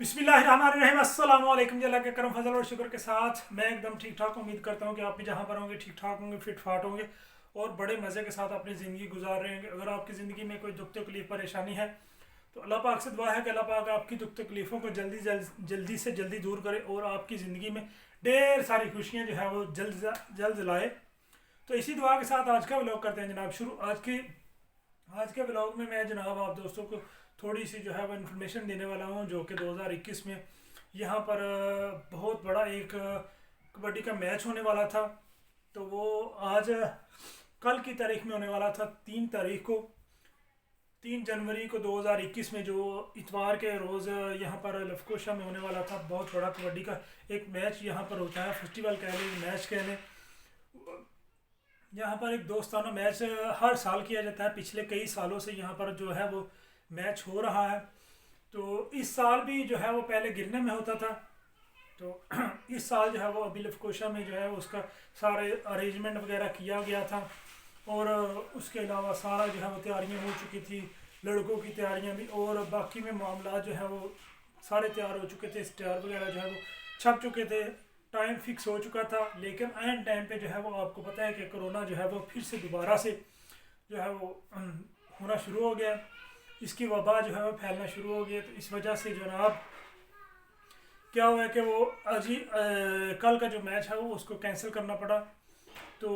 बिस्मिल्लाहिर्रहमानिर्रहीम। अस्सलाम वालेकुम। जी अल्लाह के करम फजल और शुक्र के साथ मैं एकदम ठीक ठाक उम्मीद करता हूँ कि आप भी जहाँ पर होंगे ठीक ठाक होंगे, फिट फाट होंगे और बड़े मज़े के साथ अपनी ज़िंदगी गुजार रहे होंगे। अगर आपकी ज़िंदगी में कोई दुख तकलीफ परेशानी है तो अल्लाह पाक से दुआ है कि अल्लाह पाक आपकी दुख तकलीफ़ों को जल्दी से जल्दी दूर करे और आपकी ज़िंदगी में ढेर सारी खुशियाँ जो है वो जल्द लाए। तो इसी दुआ के साथ आज का व्लॉग करते हैं जनाब शुरू। आज के व्लॉग में मैं जनाब आप दोस्तों को थोड़ी सी जो है वो इन्फॉर्मेशन देने वाला हूँ जो कि 2021 में यहाँ पर बहुत बड़ा एक कबड्डी का मैच होने वाला था। तो वो आज कल की तारीख में होने वाला था, 3 जनवरी को 2021 में, जो इतवार के रोज़ यहाँ पर लफकोशा में होने वाला था। बहुत बड़ा कबड्डी का एक मैच यहाँ पर होता है, फेस्टिवल कह लें, मैच कह लें। यहाँ पर एक दोस्ताना मैच हर साल किया जाता है, पिछले कई सालों से यहाँ पर जो है वो मैच हो रहा है। तो इस साल भी जो है वो पहले गिरने में होता था, तो इस साल जो है वो अभी लफकोशा में जो है उसका सारे अरेंजमेंट वगैरह किया गया था और उसके अलावा सारा जो है वो तैयारियां हो चुकी थी, लड़कों की तैयारियां भी, और बाकी में मामला जो है वो सारे तैयार हो चुके थे, स्टार वगैरह जो है वो छप चुके थे, टाइम फिक्स हो चुका था। लेकिन एंड टाइम पे जो है वो आपको पता है कि कोरोना जो है वो फिर से दोबारा से जो है वो होना शुरू हो गया, इसकी वबा जो है वो फैलना शुरू हो गया। तो इस वजह से जनाब क्या हुआ है कि वो कल का जो मैच है वो उसको कैंसिल करना पड़ा। तो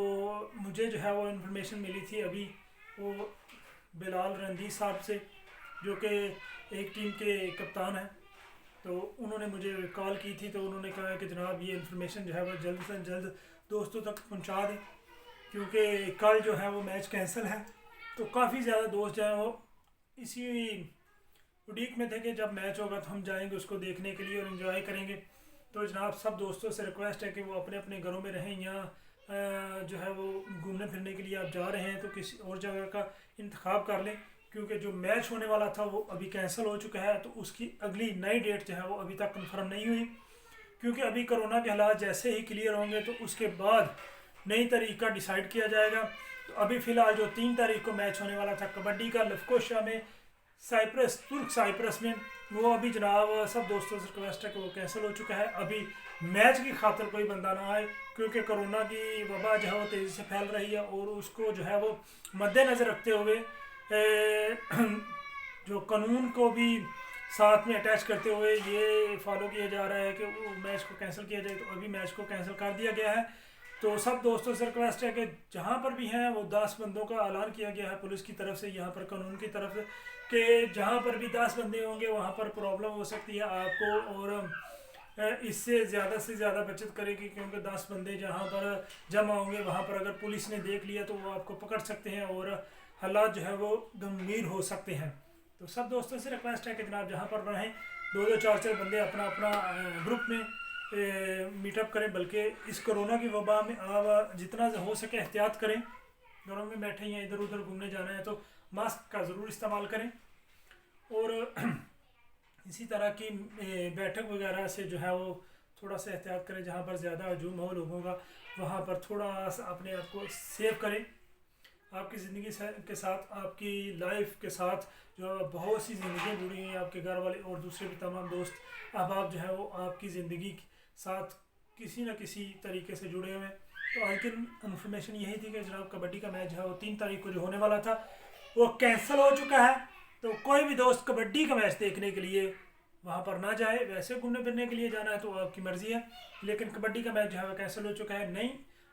मुझे जो है वो इन्फॉर्मेशन मिली थी अभी वो बिलाल रंदी साहब से, जो कि एक टीम के कप्तान हैं। तो उन्होंने मुझे कॉल की थी, तो उन्होंने कहा कि जनाब ये इन्फॉर्मेशन जो है वो जल्द से जल्द दोस्तों तक पहुंचा दें, क्योंकि कल जो है वो मैच कैंसिल है। तो काफ़ी ज़्यादा दोस्त जो हैं वो इसी उड़ीक में थे कि जब मैच होगा तो हम जाएंगे उसको देखने के लिए और इन्जॉय करेंगे। तो जनाब सब दोस्तों से रिक्वेस्ट है कि वो अपने अपने घरों में रहें, या जो है वो घूमने फिरने के लिए आप जा रहे हैं तो किसी और जगह का इंतखाब कर लें, क्योंकि जो मैच होने वाला था वो अभी कैंसिल हो चुका है। तो उसकी अगली नई डेट जो है वो अभी तक कन्फर्म नहीं हुई, क्योंकि अभी कोरोना के हालात जैसे ही क्लियर होंगे तो उसके बाद नई तारीख का डिसाइड किया जाएगा। तो अभी फ़िलहाल जो 3 तारीख को मैच होने वाला था कबड्डी का लफकोशा में, तुर्क साइप्रस में, वो अभी जनाब सब दोस्तों से रिक्वेस्ट है कि वो कैंसिल हो चुका है। अभी मैच की खातिर कोई बंदा ना आए, क्योंकि कोरोना की वबा जो है वो तेज़ी से फैल रही है और उसको जो है वो मद्देनज़र रखते हुए जो कानून को भी साथ में अटैच करते हुए ये फॉलो किया जा रहा है कि वो मैच को कैंसिल किया जाए। तो अभी मैच को कैंसिल कर दिया गया है। तो सब दोस्तों से रिक्वेस्ट है कि जहाँ पर भी हैं वो 10 बंदों का ऐलान किया गया है पुलिस की तरफ से, यहाँ पर कानून की तरफ से, कि जहाँ पर भी 10 बंदे होंगे वहाँ पर प्रॉब्लम हो सकती है आपको, और इससे से ज़्यादा बचत करेगी, क्योंकि 10 बंदे जहाँ पर जमा होंगे वहाँ पर अगर पुलिस ने देख लिया तो वो आपको पकड़ सकते हैं और हालात जो है वो गंभीर हो सकते हैं। तो सब दोस्तों से रिक्वेस्ट है कि जनाब जहाँ पर रहें 2-2 4-4 बंदे अपना अपना ग्रुप में मीटअप करें, बल्कि इस कोरोना की वबा में आप जितना हो सके एहतियात करें। घरों में बैठे हैं, इधर उधर घूमने जाना है तो मास्क का ज़रूर इस्तेमाल करें, और इसी तरह की बैठक वगैरह से जो है वो थोड़ा सा एहतियात करें। जहाँ पर ज़्यादा हजूम हो लोगों का वहाँ पर थोड़ा सा अपने आप को सेव करें। आपकी ज़िंदगी के साथ, आपकी लाइफ के साथ जो बहुत सी ज़िंदगियाँ जुड़ी हैं, आपके घर वाले और दूसरे भी तमाम दोस्त अहबाब जो है वो आपकी ज़िंदगी के साथ किसी न किसी तरीके से जुड़े हुए हैं। तो आज की इन्फॉर्मेशन यही थी कि जनाब कबड्डी का मैच है वो 3 तारीख को जो होने वाला था वो कैंसिल हो चुका है। तो कोई भी दोस्त कबड्डी का मैच देखने के लिए वहाँ पर ना जाए, वैसे घूमने फिरने के लिए जाना है तो आपकी मर्ज़ी है, लेकिन कबड्डी का मैच जो है वो कैंसिल हो चुका है। नहीं,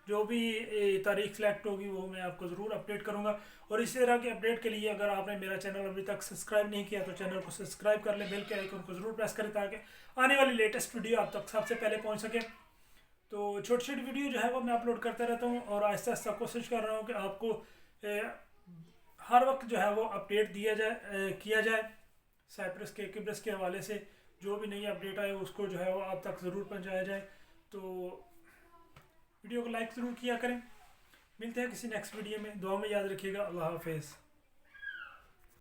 जो भी तारीख सेलेक्ट होगी वो मैं आपको ज़रूर अपडेट करूँगा। और इसी तरह के अपडेट के लिए अगर आपने मेरा चैनल अभी तक सब्सक्राइब नहीं किया तो चैनल को सब्सक्राइब कर लें, बेल के आइकन को ज़रूर प्रेस करें ताकि आने वाली लेटेस्ट वीडियो आप तक सबसे पहले पहुँच सके। तो छोटी छोटी वीडियो जो है वो मैं अपलोड करता रहता हूँ और आहिस्ता आहिस्ता कोशिश कर रहा हूँ कि आपको हर वक्त जो है वो अपडेट किया जाए। साइप्रस के किब्रस के हवाले से जो भी नई अपडेट आए उसको जो है वो आप तक ज़रूर पहुँचाया जाए। तो वीडियो को लाइक ज़रूर किया करें। मिलते हैं किसी नेक्स्ट वीडियो में, दुआ में याद रखिएगा। अल्लाह हाफिज़।